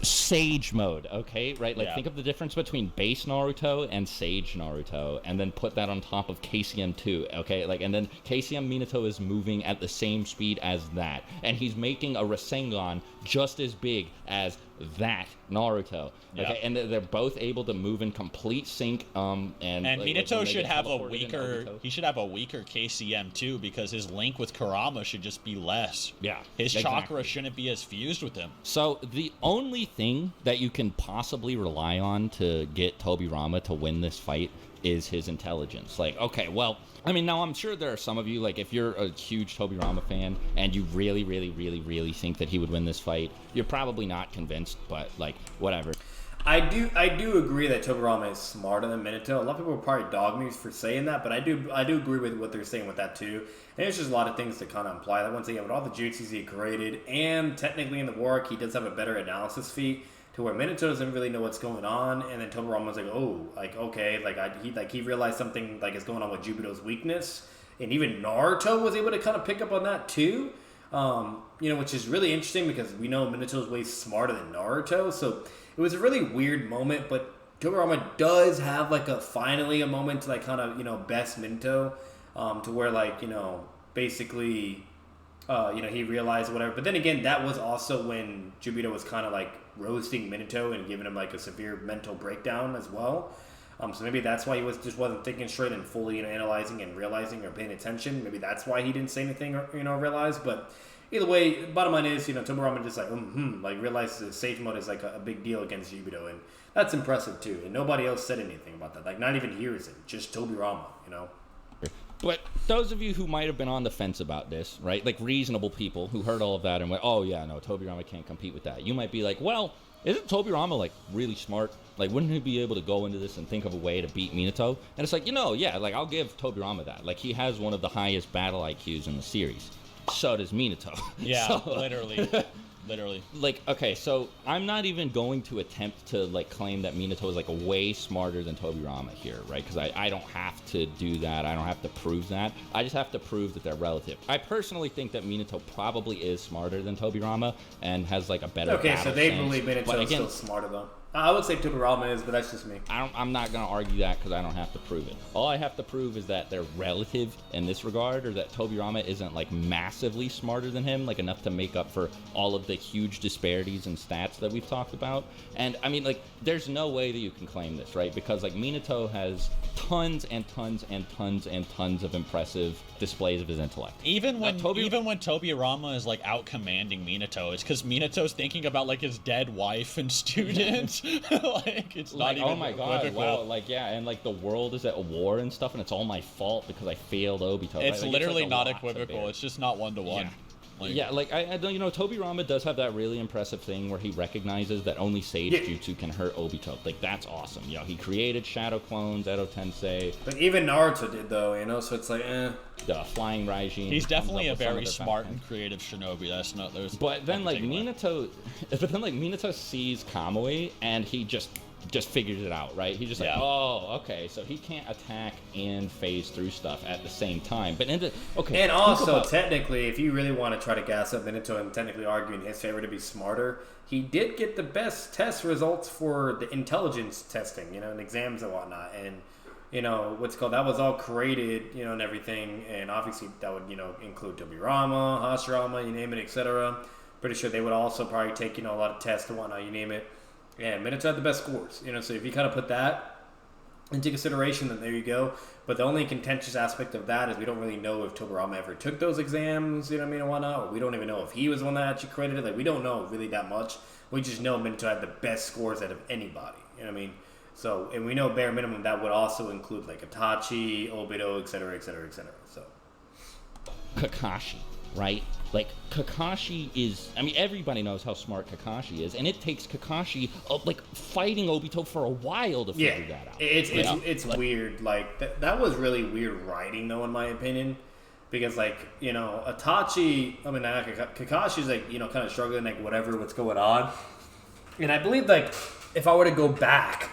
Sage Mode, okay? Right? Like, think of the difference between base Naruto and Sage Naruto, and then put that on top of KCM2, okay? Like, and then KCM Minato is moving at the same speed as that, and he's making a Rasengan just as big as that Naruto, okay? And they're both able to move in complete sync, and Minato should have a weaker. He should have a weaker KCM too, because his link with Kurama should just be less. Yeah, his chakra shouldn't be as fused with him. So the only thing that you can possibly rely on to get Tobirama to win this fight is his intelligence. Like, okay, well, I mean, now I'm sure there are some of you, like, if you're a huge Tobirama fan and you really, really, really, really think that he would win this fight, you're probably not convinced, but, like, whatever. I do agree that Tobirama is smarter than Minato. A lot of people will probably dog me for saying that, but I do agree with what they're saying with that too. And there's just a lot of things to kind of imply that once again, with all the jutsus he created, and technically in the work, he does have a better analysis feat to where Minato doesn't really know what's going on, and then Tobirama's like, oh, like, okay, he realized something like is going on with Jubido's weakness, and even Naruto was able to kind of pick up on that too. You know, which is really interesting because we know Minato's way smarter than Naruto, so it was a really weird moment, but Tobirama does have like finally a moment to like kind of, you know, best Minato, to where like, you know, basically, you know, he realized whatever. But then again, that was also when Jubido was kind of like roasting Minato and giving him like a severe mental breakdown as well. So maybe that's why he wasn't thinking straight and fully, you know, analyzing and realizing or paying attention. Maybe that's why he didn't say anything or, you know, realize. But either way, bottom line is, you know, Tobirama just like, like realizes that Sage Mode is like a big deal against Jubido, and that's impressive too. And nobody else said anything about that. Like not even Hiruzen, just Tobirama, you know. But those of you who might have been on the fence about this, right, like reasonable people who heard all of that and went, oh, yeah, no, Tobirama can't compete with that. You might be like, well, isn't Tobirama, like, really smart? Like, wouldn't he be able to go into this and think of a way to beat Minato? And it's like, yeah, like, I'll give Tobirama that. Like, he has one of the highest battle IQs in the series. So does Minato. Yeah, so, literally. Literally. Like, okay, so I'm not even going to attempt to, like, claim that Minato is, like, way smarter than Tobirama here, right? Because I don't have to do that. I don't have to prove that. I just have to prove that they're relative. I personally think that Minato probably is smarter than Tobirama and has, like, a better battle so they sense. believe Minato is still smarter, though. I would say Tobirama is, but that's just me. I'm not going to argue that because I don't have to prove it. All I have to prove is that they're relative in this regard, or that Tobirama isn't, like, massively smarter than him, like, enough to make up for all of the huge disparities in stats that we've talked about. And, I mean, like, there's no way that you can claim this, right? Because, like, Minato has tons and tons and tons and tons of impressive displays of his intellect. Even when Tobirama is, like, out-commanding Minato, it's because Minato's thinking about, like, his dead wife and students. Like, it's not even oh my god, equivocal. wow, like, yeah, and, like, the world is at war and stuff, and it's all my fault because I failed Obito. It's like, literally like not equivocal. It's just not one-to-one. Yeah. Like, I don't, Tobirama does have that really impressive thing where he recognizes that only Sage Jutsu can hurt Obito. Like, that's awesome. He created Shadow Clones, Edo Tensei. But even Naruto did, though, so it's like, The Flying Raijin. He's definitely a very smart and creative shinobi. That's not... But then, like, Minato sees Kamui, and he just figures it out, right? He's just like, oh, okay, so he can't attack and phase through stuff at the same time. But and also, technically, if you really want to try to gas up Minato and technically argue in his favor to be smarter, he did get the best test results for the intelligence testing, and exams and whatnot. And, that was all created, and everything. And obviously that would, include Tobirama, Hashirama, you name it, etc. Pretty sure they would also probably take, a lot of tests and whatnot, you name it. And Minato had the best scores, so if you kind of put that into consideration, then there you go. But the only contentious aspect of that is we don't really know if Tobirama ever took those exams, and whatnot, or we don't even know if he was the one that actually created it. Like, we don't know really that much. We just know Minato had the best scores out of anybody, So, and we know bare minimum that would also include, like, Itachi, Obito, etc., etc., etc., so. Kakashi, right? Like, Kakashi is... I mean, everybody knows how smart Kakashi is, and it takes Kakashi, like, fighting Obito for a while to figure that out. It's weird. Like, that was really weird writing, though, in my opinion. Because, like, Itachi... I mean, Kakashi's, like, kind of struggling, like, what's going on. And I believe, like, if I were to go back,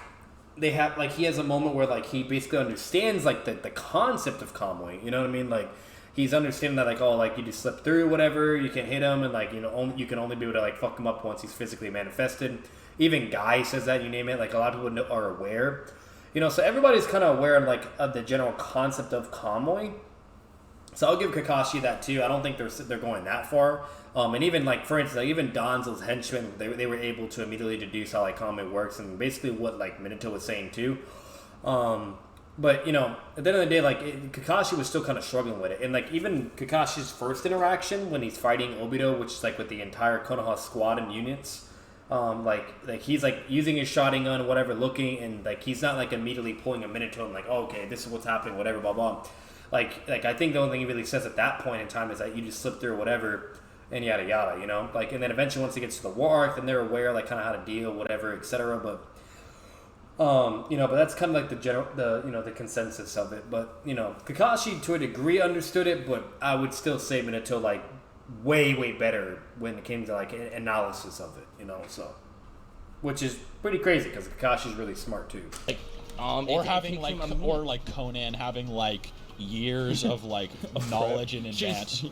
they have, like, he has a moment where, like, he basically understands, like, the concept of Kamui. You know what I mean? Like... He's understanding that, like, you just slip through, whatever, you can hit him, and, like, you can only be able to, like, fuck him up once he's physically manifested. Even Guy says that, you name it, like, a lot of people are aware. So everybody's kind of aware, like, of the general concept of Kamui. So I'll give Kakashi that, too. I don't think they're going that far. And even, like, for instance, like, even Danzo's henchmen, they were able to immediately deduce how, like, Kamui works, and basically what, like, Minato was saying, too. But, at the end of the day, like, Kakashi was still kind of struggling with it. And, like, even Kakashi's first interaction when he's fighting Obito, which is, like, with the entire Konoha squad and units, like he's, like, using his Sharingan, whatever, looking, and, like, he's not, like, immediately pulling a Minato and, like, oh, okay, this is what's happening, whatever, blah, blah. Like, I think the only thing he really says at that point in time is that you just slip through whatever, and yada, yada, Like, and then eventually once he gets to the war arc, then they're aware, like, kind of how to deal, whatever, etc., but... but that's kind of like the consensus of it. But, Kakashi to a degree understood it, but I would still say Minato, like, way, way better when it came to, like, analysis of it, so. Which is pretty crazy, because Kakashi's really smart, too. Like, or Conan having, like, years of, like, knowledge in advance.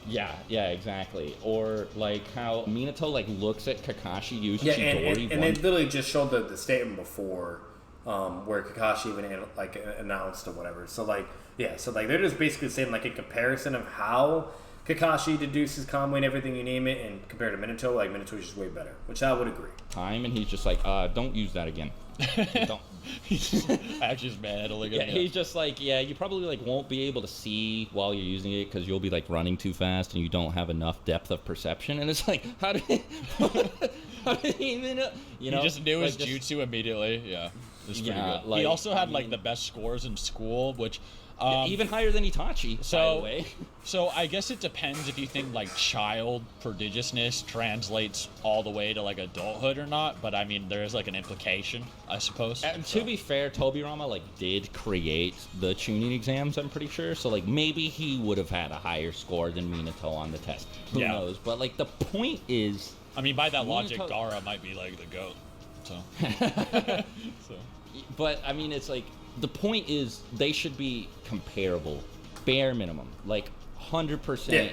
Yeah, exactly. Or, like, how Minato, like, looks at Kakashi use Chidori. And they literally just showed the statement before where Kakashi even, like, announced or whatever. So, like, they're just basically saying, like, a comparison of how Kakashi deduces Kamui and everything, you name it, and compared to Minato, like, Minato is just way better, which I would agree. And he's just like, don't use that again. Don't. Actually, just manhandling it. Yeah, he's just like, you probably, like, won't be able to see while you're using it because you'll be, like, running too fast and you don't have enough depth of perception. And it's like, how did he even know? He just knew his jutsu immediately. Yeah, it's pretty good. Like, he also had, like, the best scores in school, which Even higher than Itachi, by the way. So I guess it depends if you think like child prodigiousness translates all the way to like adulthood or not. But I mean, there is like an implication, I suppose. To be fair, Tobirama like did create the tuning exams, I'm pretty sure. So like maybe he would have had a higher score than Minato on the test. Who knows? But like the point is, I mean, by that logic, Gaara might be like the GOAT. So. But I mean, it's like the point is they should be comparable, bare minimum, like 100%. Yeah,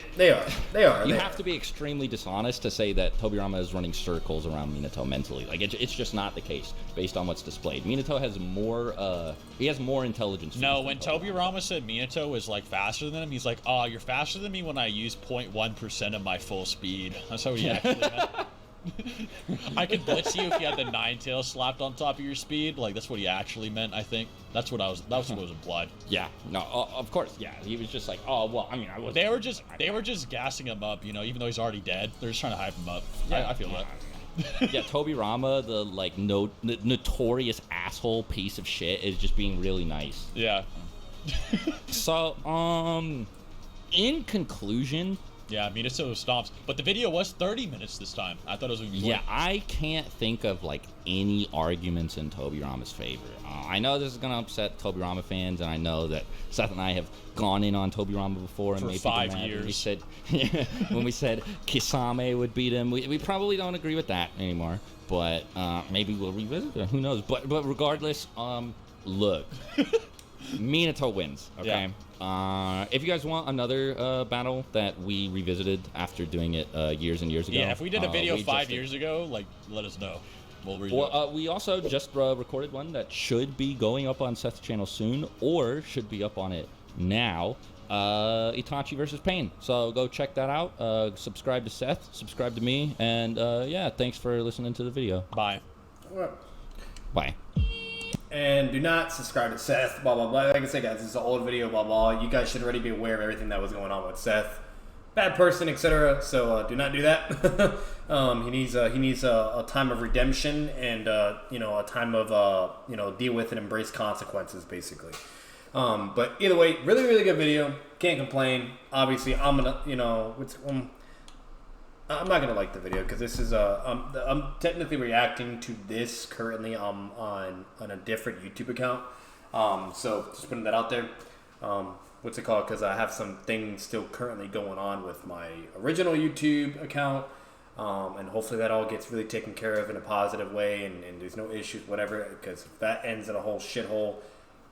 they are. You have to be extremely dishonest to say that Tobirama is running circles around Minato mentally. Like it's just not the case based on what's displayed. Minato has more intelligence. No, when Tobirama said Minato was like faster than him, he's like, "Oh, you're faster than me when I use 0.1% of my full speed." That's how he actually meant. I could blitz you if you had the nine tails slapped on top of your speed. Like that's what he actually meant. I think that's what what was implied. Yeah, no, of course, yeah. He was just like, oh well, I mean, I was. They were just gassing him up, you know, even though he's already dead. They're just trying to hype him up. Yeah, I feel that. Yeah, Tobirama, the like notorious asshole piece of shit, is just being really nice. Yeah. So, in conclusion. Yeah, Minato stomps. But the video was 30 minutes this time. I thought it was going to be 20. Yeah, I can't think of, like, any arguments in Tobirama's favor. I know this is going to upset Tobirama fans, and I know that Seth and I have gone in on Tobirama before. And for 5 years. When we said Kisame would beat him, we probably don't agree with that anymore. But maybe we'll revisit it. Who knows? But regardless, look. Minato wins, okay? Yeah. If you guys want another battle that we revisited after doing it years and years ago. Yeah, if we did a video 5 years ago, like, let us know. We'll redo it. We also just recorded one that should be going up on Seth's channel soon, or should be up on it now. Itachi versus Pain. So go check that out. Subscribe to Seth, subscribe to me, and yeah, thanks for listening to the video. Bye. Bye. And do not subscribe to Seth, blah, blah, blah. Like I said, guys, this is an old video, blah, blah. You guys should already be aware of everything that was going on with Seth. Bad person, etc. So do not do that. He needs a time of redemption and, a time of, deal with and embrace consequences, basically. But either way, really, really good video. Can't complain. Obviously, I'm going to, I'm not gonna like the video because this is I'm technically reacting to this currently on a different YouTube account. So just putting that out there. What's it called? Because I have some things still currently going on with my original YouTube account, and hopefully that all gets really taken care of in a positive way, and there's no issues, whatever. Because if that ends in a whole shithole,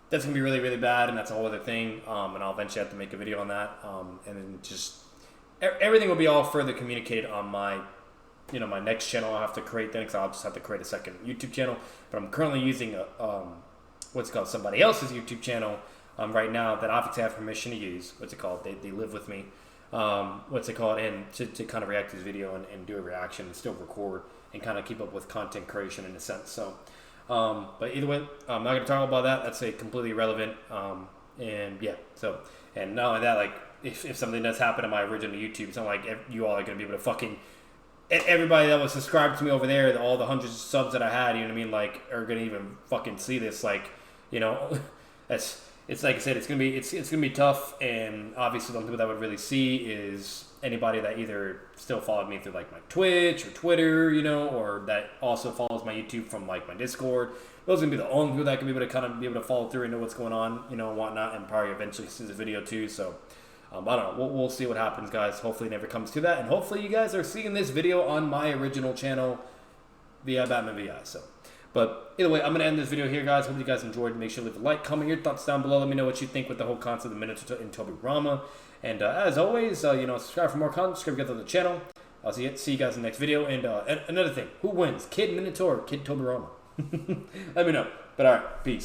that's gonna be really, really bad, and that's a whole other thing. And I'll eventually have to make a video on that, and then just. Everything will be all further communicated on my, my next channel. I'll have to create then because I'll just have to create a second YouTube channel. But I'm currently using somebody else's YouTube channel right now that obviously I have permission to use. They live with me. And to kind of react to this video and do a reaction and still record and kind of keep up with content creation in a sense. So, but either way, I'm not going to talk about that. That's completely irrelevant. And yeah, so, and not only that, like, if something does happen to my original YouTube, it's not like you all are going to be able to fucking... Everybody that was subscribed to me over there, all the hundreds of subs that I had, you know what I mean, like, are going to even fucking see this, like, it's like I said, it's going to be tough, and obviously the only people that would really see is anybody that either still followed me through, like, my Twitch or Twitter, or that also follows my YouTube from, like, my Discord. Those are going to be the only people that can be able to kind of be able to follow through and know what's going on, and whatnot, and probably eventually see the video too, so... I don't know. We'll see what happens, guys. Hopefully it never comes to that. And hopefully you guys are seeing this video on my original channel via Batman VI. So, but either way, I'm going to end this video here, guys. Hope you guys enjoyed. Make sure to leave a like, comment your thoughts down below. Let me know what you think with the whole concept of Minato and Tobirama. And as always, subscribe for more content. Subscribe to the channel. I'll see you guys in the next video. And another thing, who wins? Kid Minato or Kid Tobirama? Let me know. But all right, peace.